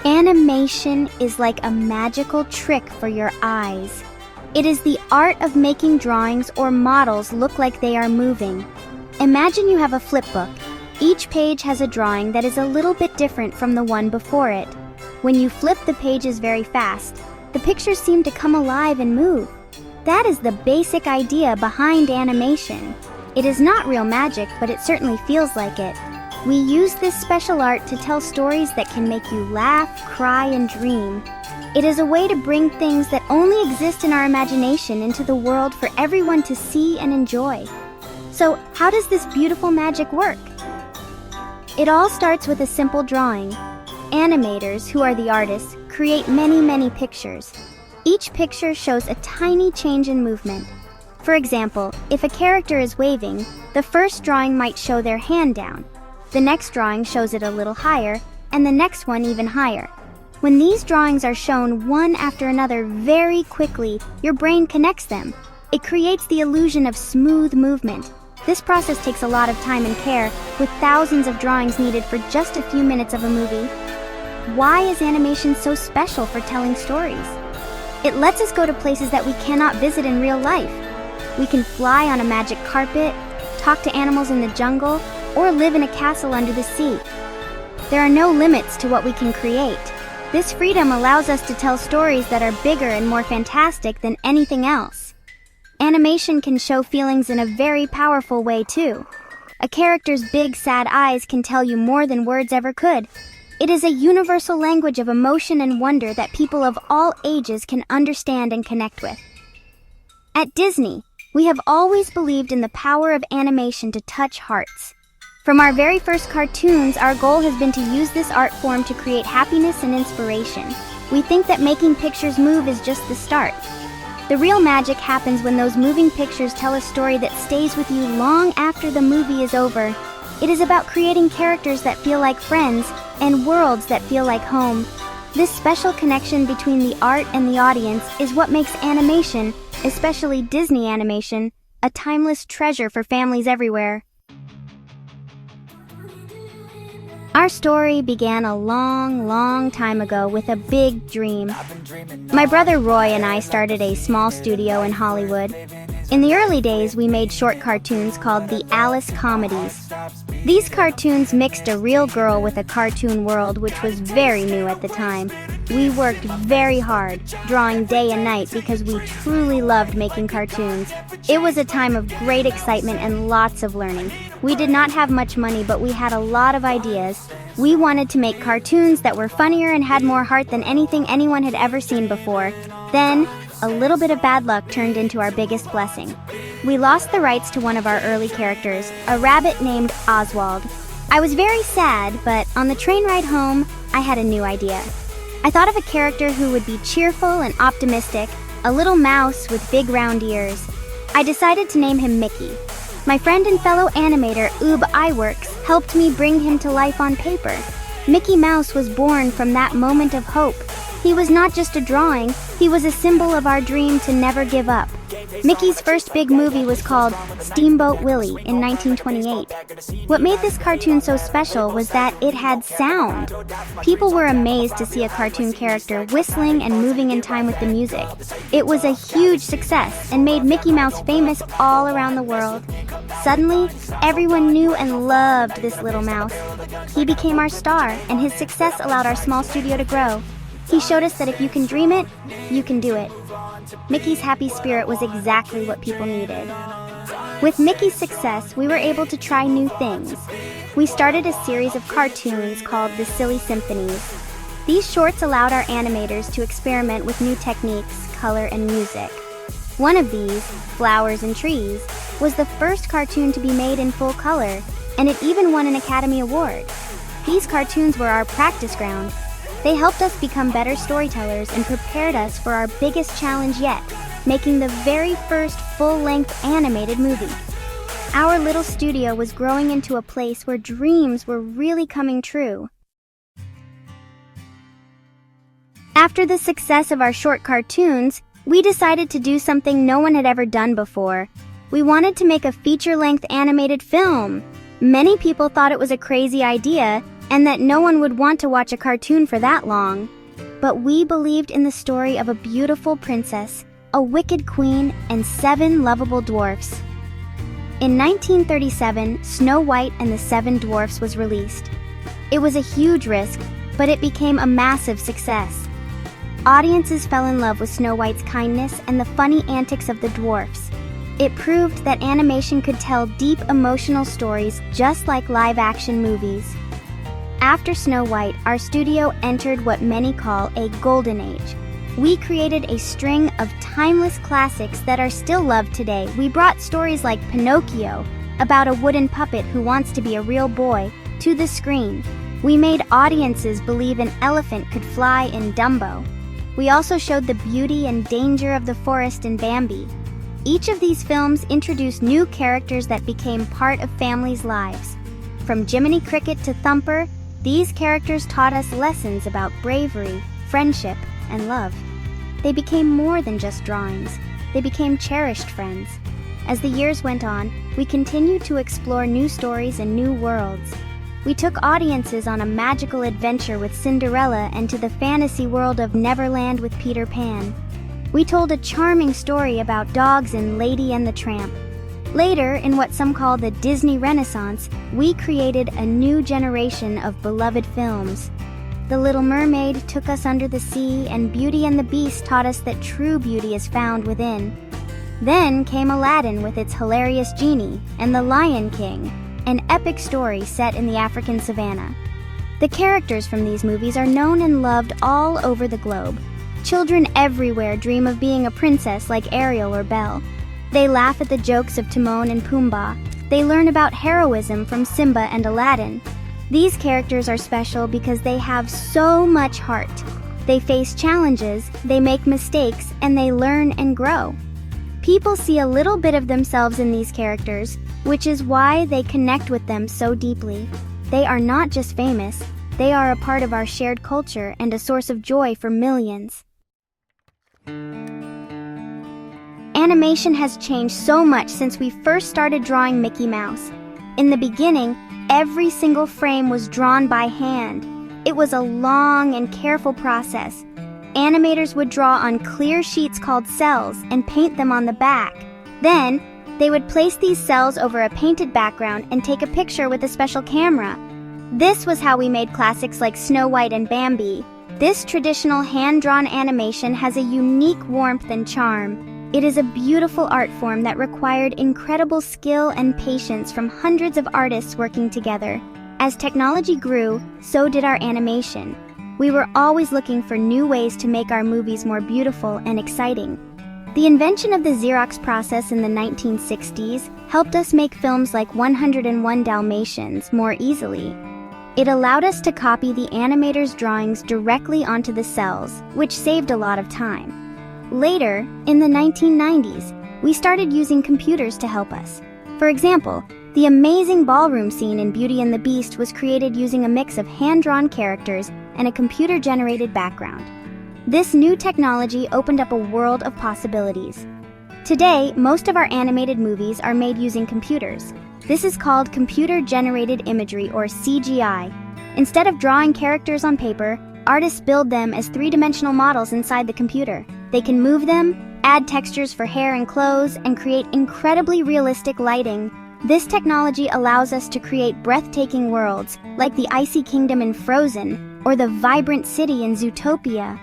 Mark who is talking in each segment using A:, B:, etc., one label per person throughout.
A: Animation is like a magical trick for your eyes. It is the art of making drawings or models look like they are moving. Imagine you have a flipbook. Each page has a drawing that is a little bit different from the one before it. When you flip the pages very fast, the pictures seem to come alive and move. That is the basic idea behind animation. It is not real magic, but it certainly feels like it. We use this special art to tell stories that can make you laugh, cry, and dream. It is a way to bring things that only exist in our imagination into the world for everyone to see and enjoy. So, how does this beautiful magic work? It all starts with a simple drawing. Animators, who are the artists, create many pictures. Each picture shows a tiny change in movement. For example, if a character is waving, the first drawing might show their hand down. The next drawing shows it a little higher, and the next one even higher. When these drawings are shown one after another very quickly, your brain connects them. It creates the illusion of smooth movement. This process takes a lot of time and care, with thousands of drawings needed for just a few minutes of a movie. Why is animation so special for telling stories? It lets us go to places that we cannot visit in real life. We can fly on a magic carpet, talk to animals in the jungle, or live in a castle under the sea. There are no limits to what we can create. This freedom allows us to tell stories that are bigger and more fantastic than anything else. Animation can show feelings in a very powerful way too. A character's big, sad eyes can tell you more than words ever could. It is a universal language of emotion and wonder that people of all ages can understand and connect with. At Disney, we have always believed in the power of animation to touch hearts. From our very first cartoons, our goal has been to use this art form to create happiness and inspiration. We think that making pictures move is just the start. The real magic happens when those moving pictures tell a story that stays with you long after the movie is over. It is about creating characters that feel like friends and worlds that feel like home. This special connection between the art and the audience is what makes animation, especially Disney animation, a timeless treasure for families everywhere. Our story began a long time ago with a big dream. My brother Roy and I started a small studio in Hollywood. In the early days, we made short cartoons called the Alice Comedies. These cartoons mixed a real girl with a cartoon world, which was very new at the time. We worked very hard, drawing day and night because we truly loved making cartoons. It was a time of great excitement and lots of learning. We did not have much money, but we had a lot of ideas. We wanted to make cartoons that were funnier and had more heart than anything anyone had ever seen before. Then, a little bit of bad luck turned into our biggest blessing. We lost the rights to one of our early characters, a rabbit named Oswald. I was very sad, but on the train ride home, I had a new idea. I thought of a character who would be cheerful and optimistic, a little mouse with big round ears. I decided to name him Mickey. My friend and fellow animator Ub Iwerks helped me bring him to life on paper. Mickey Mouse was born from that moment of hope. He was not just a drawing, he was a symbol of our dream to never give up. Mickey's first big movie was called Steamboat Willie in 1928. What made this cartoon so special was that it had sound. People were amazed to see a cartoon character whistling and moving in time with the music. It was a huge success and made Mickey Mouse famous all around the world. Suddenly, everyone knew and loved this little mouse. He became our star, and his success allowed our small studio to grow. He showed us that if you can dream it, you can do it. Mickey's happy spirit was exactly what people needed. With Mickey's success, we were able to try new things. We started a series of cartoons called the Silly Symphonies. These shorts allowed our animators to experiment with new techniques, color, and music. One of these, Flowers and Trees, was the first cartoon to be made in full color, and it even won an Academy Award. These cartoons were our practice ground. They helped us become better storytellers and prepared us for our biggest challenge yet, making the very first full-length animated movie. Our little studio was growing into a place where dreams were really coming true. After the success of our short cartoons, we decided to do something no one had ever done before. We wanted to make a feature-length animated film. Many people thought it was a crazy idea, and that no one would want to watch a cartoon for that long. But we believed in the story of a beautiful princess, a wicked queen, and 7 lovable dwarfs. In 1937, Snow White and the 7 Dwarfs was released. It was a huge risk, but it became a massive success. Audiences fell in love with Snow White's kindness and the funny antics of the dwarfs. It proved that animation could tell deep emotional stories just like live-action movies. After Snow White, our studio entered what many call a golden age. We created a string of timeless classics that are still loved today. We brought stories like Pinocchio, about a wooden puppet who wants to be a real boy, to the screen. We made audiences believe an elephant could fly in Dumbo. We also showed the beauty and danger of the forest in Bambi. Each of these films introduced new characters that became part of families' lives. From Jiminy Cricket to Thumper, these characters taught us lessons about bravery, friendship, and love. They became more than just drawings. They became cherished friends. As the years went on, we continued to explore new stories and new worlds. We took audiences on a magical adventure with Cinderella and to the fantasy world of Neverland with Peter Pan. We told a charming story about dogs in Lady and the Tramp. Later, in what some call the Disney Renaissance, we created a new generation of beloved films. The Little Mermaid took us under the sea, and Beauty and the Beast taught us that true beauty is found within. Then came Aladdin with its hilarious genie, and The Lion King, an epic story set in the African savannah. The characters from these movies are known and loved all over the globe. Children everywhere dream of being a princess like Ariel or Belle. They laugh at the jokes of Timon and Pumbaa. They learn about heroism from Simba and Aladdin. These characters are special because they have so much heart. They face challenges, they make mistakes, and they learn and grow. People see a little bit of themselves in these characters, which is why they connect with them so deeply. They are not just famous, they are a part of our shared culture and a source of joy for millions. Animation has changed so much since we first started drawing Mickey Mouse. In the beginning, every single frame was drawn by hand. It was a long and careful process. Animators would draw on clear sheets called cells and paint them on the back. Then, they would place these cells over a painted background and take a picture with a special camera. This was how we made classics like Snow White and Bambi. This traditional hand-drawn animation has a unique warmth and charm. It is a beautiful art form that required incredible skill and patience from hundreds of artists working together. As technology grew, so did our animation. We were always looking for new ways to make our movies more beautiful and exciting. The invention of the Xerox process in the 1960s helped us make films like 101 Dalmatians more easily. It allowed us to copy the animator's drawings directly onto the cells, which saved a lot of time. Later, in the 1990s, we started using computers to help us. For example, the amazing ballroom scene in Beauty and the Beast was created using a mix of hand-drawn characters and a computer-generated background. This new technology opened up a world of possibilities. Today, most of our animated movies are made using computers. This is called computer-generated imagery, or CGI. Instead of drawing characters on paper, artists build them as three-dimensional models inside the computer. They can move them, add textures for hair and clothes, and create incredibly realistic lighting. This technology allows us to create breathtaking worlds, like the icy kingdom in Frozen, or the vibrant city in Zootopia.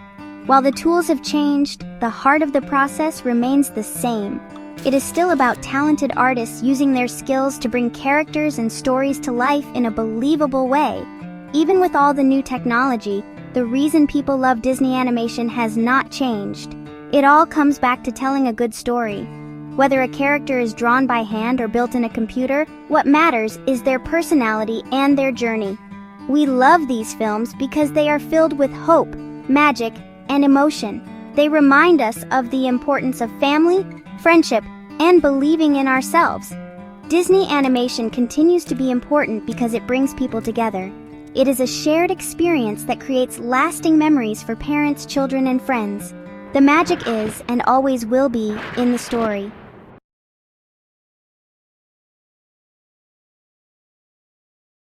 A: While the tools have changed, the heart of the process remains the same. It is still about talented artists using their skills to bring characters and stories to life in a believable way. Even with all the new technology, the reason people love Disney animation has not changed. It all comes back to telling a good story. Whether a character is drawn by hand or built in a computer, what matters is their personality and their journey. We love these films because they are filled with hope, magic, and emotion. They remind us of the importance of family, friendship, and believing in ourselves. Disney animation continues to be important because it brings people together. It is a shared experience that creates lasting memories for parents, children, and friends. The magic is, and always will be, in the story.